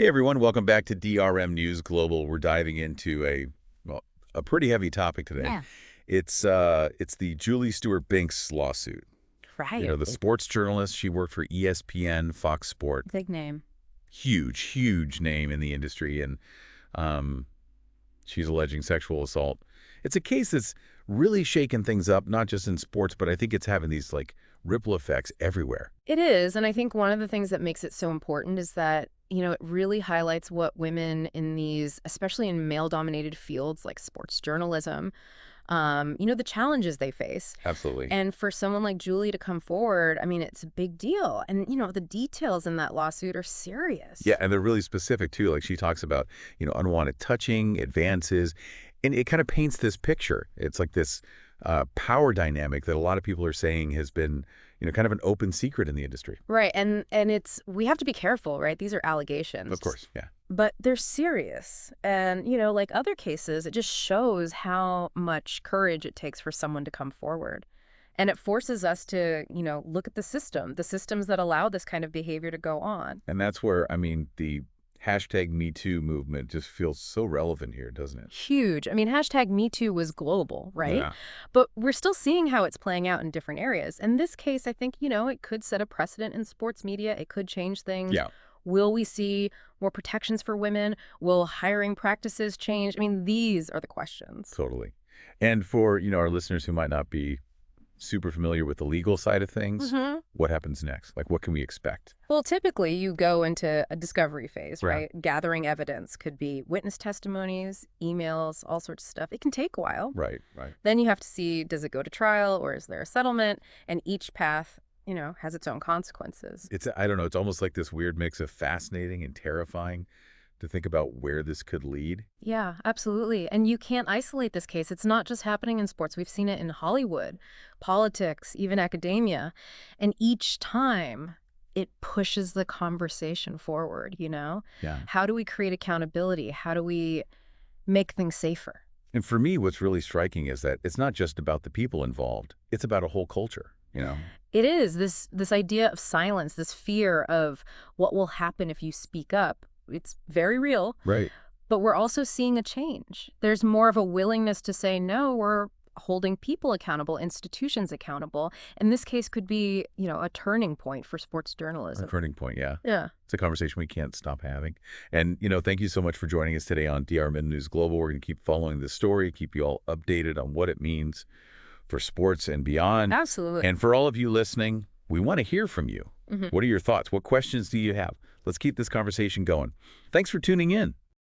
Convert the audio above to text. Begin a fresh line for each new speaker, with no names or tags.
everyone, welcome back to DRM News Global. We're diving into a pretty heavy topic today.
Yeah.
It's the Julie Stewart Binks lawsuit.
Right.
The sports journalist. She worked for ESPN, Fox Sport.
Big name.
Huge name in the industry, and she's alleging sexual assault. It's a case that's really shaken things up, not just in sports, but I think it's having these ripple effects everywhere.
It is, and I think one of the things that makes it so important is that, it really highlights what women in these, especially in male-dominated fields like sports journalism, the challenges they face.
Absolutely.
And for someone like Julie to come forward, I mean, it's a big deal. And, the details in that lawsuit are serious.
Yeah, and they're really specific, too. Like she talks about, unwanted touching, advances, and it kind of paints this picture. It's like this power dynamic that a lot of people are saying has been, kind of an open secret in the industry.
Right. And we have to be careful, right? These are allegations.
Of course, yeah.
But they're serious. And, like other cases, it just shows how much courage it takes for someone to come forward. And it forces us to, look at the systems that allow this kind of behavior to go on.
And that's where, the #MeToo movement just feels so relevant here, doesn't it?
Huge. I mean, #MeToo was global, right?
Yeah.
But we're still seeing how it's playing out in different areas. In this case, I think, it could set a precedent in sports media. It could change things.
Yeah.
Will we see more protections for women? Will hiring practices change? I mean, these are the questions.
Totally. And for, our listeners who might not be super familiar with the legal side of things, what happens next? What can we expect?
Well, typically you go into a discovery phase,
Right.
right? Gathering evidence could be witness testimonies, emails, all sorts of stuff. It can take a while.
Right.
Then you have to see, does it go to trial or is there a settlement? And each path, has its own consequences.
I don't know, it's almost like this weird mix of fascinating and terrifying to think about where this could lead.
Yeah, absolutely. And you can't isolate this case. It's not just happening in sports. We've seen it in Hollywood, politics, even academia. And each time it pushes the conversation forward,
Yeah.
How do we create accountability? How do we make things safer?
And for me, what's really striking is that it's not just about the people involved. It's about a whole culture,
It is this idea of silence, this fear of what will happen if you speak up. It's very real.
Right.
But we're also seeing a change. There's more of a willingness to say, no, we're holding people accountable, institutions accountable. And this case could be, a turning point for sports journalism.
A turning point, yeah.
Yeah.
It's a conversation we can't stop having. And, thank you so much for joining us today on DRM News Global. We're going to keep following this story, keep you all updated on what it means for sports and beyond.
Absolutely.
And for all of you listening, we want to hear from you. What are your thoughts? What questions do you have? Let's keep this conversation going. Thanks for tuning in.